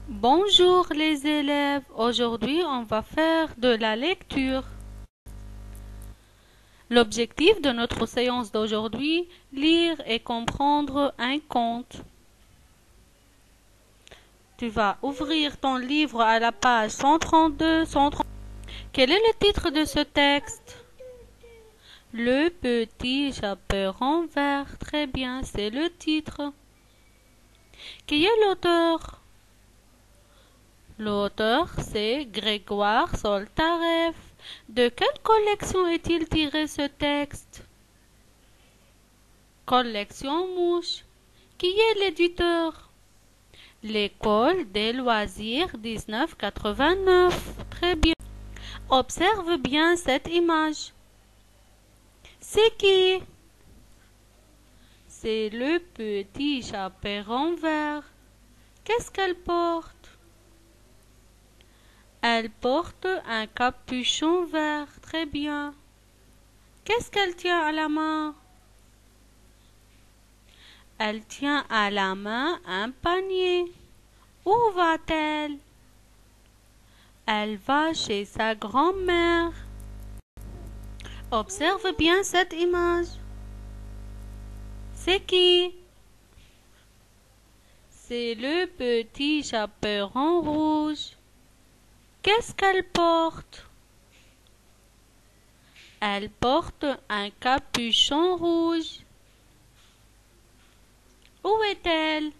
Bonjour les élèves, aujourd'hui on va faire de la lecture. L'objectif de notre séance d'aujourd'hui, lire et comprendre un conte. Tu vas ouvrir ton livre à la page 132, 130. Quel est le titre de ce texte? Le petit chaperon vert. Très bien, c'est le titre. Qui est l'auteur? L'auteur, c'est Grégoire Soltareff. De quelle collection est-il tiré ce texte? Collection Mouche. Qui est l'éditeur? L'École des loisirs 1989. Très bien. Observe bien cette image. C'est qui? C'est le petit chaperon vert. Qu'est-ce qu'elle porte? Elle porte un capuchon vert. Très bien. Qu'est-ce qu'elle tient à la main? Elle tient à la main un panier. Où va-t-elle? Elle va chez sa grand-mère. Observe bien cette image. C'est qui? C'est le petit chaperon rouge. Qu'est-ce qu'elle porte? Elle porte un capuchon rouge. Où est-elle?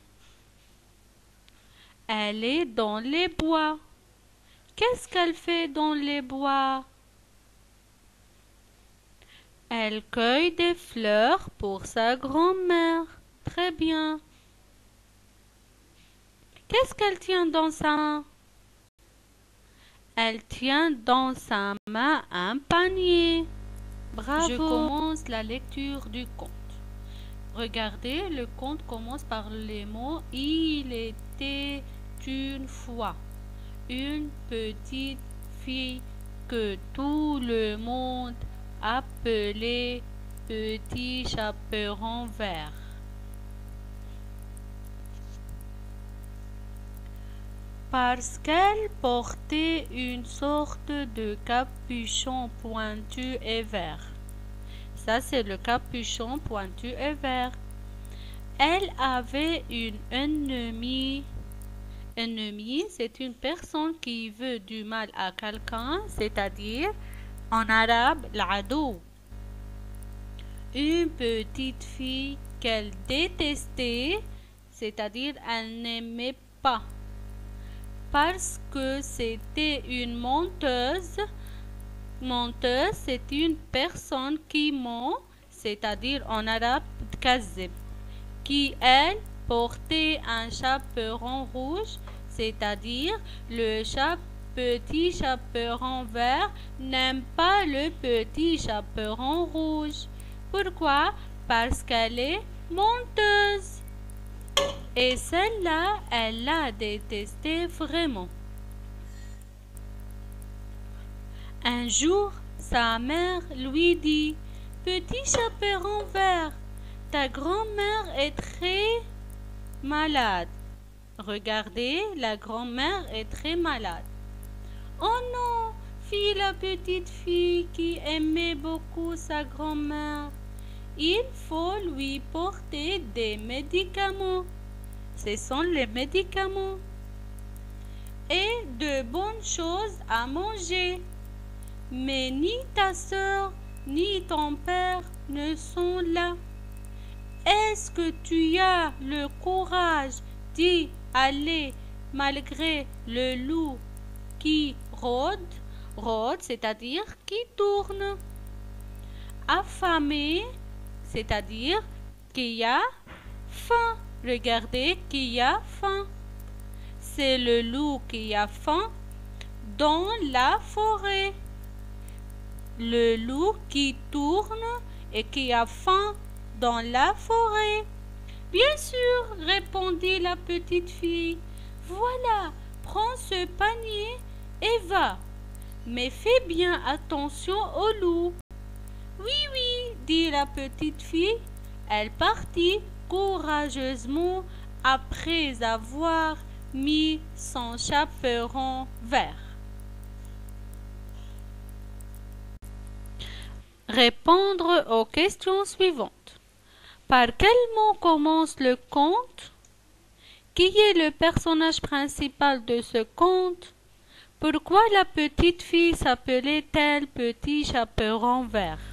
Elle est dans les bois. Qu'est-ce qu'elle fait dans les bois? Elle cueille des fleurs pour sa grand-mère. Très bien. Qu'est-ce qu'elle tient dans sa main? Elle tient dans sa main un panier. Bravo. Je commence la lecture du conte. Regardez, le conte commence par les mots « Il était une fois une petite fille que tout le monde appelait Petit Chaperon Vert. » Parce qu'elle portait une sorte de capuchon pointu et vert. Ça, c'est le capuchon pointu et vert. Elle avait une ennemie. Ennemi, c'est une personne qui veut du mal à quelqu'un, c'est-à-dire, en arabe, l'adou. Une petite fille qu'elle détestait, c'est-à-dire, elle n'aimait pas. Parce que c'était une menteuse. Menteuse, c'est une personne qui ment, c'est-à-dire en arabe kazib, qui elle portait un chaperon rouge, c'est-à-dire le petit chaperon vert n'aime pas le petit chaperon rouge. Pourquoi? Parce qu'elle est menteuse. Et celle-là, elle l'a détestée vraiment. Un jour, sa mère lui dit « Petit chaperon vert, ta grand-mère est très malade. » Regardez, la grand-mère est très malade. « Oh non !» fit la petite fille qui aimait beaucoup sa grand-mère. « Il faut lui porter des médicaments. » Ce sont les médicaments. « Et de bonnes choses à manger. » Mais ni ta sœur ni ton père ne sont là. Est-ce que tu as le courage d'y aller malgré le loup qui rôde? Rôde, c'est-à-dire qui tourne. Affamé, c'est-à-dire qui a faim. Regardez, qui a faim. C'est le loup qui a faim dans la forêt. Le loup qui tourne et qui a faim dans la forêt. Bien sûr, répondit la petite fille. Voilà, prends ce panier et va. Mais fais bien attention au loup. Oui, oui, dit la petite fille. Elle partit courageusement après avoir mit son chaperon vert. Répondre aux questions suivantes. Par quel mot commence le conte? Qui est le personnage principal de ce conte? Pourquoi la petite fille s'appelait-elle Petit Chaperon Vert?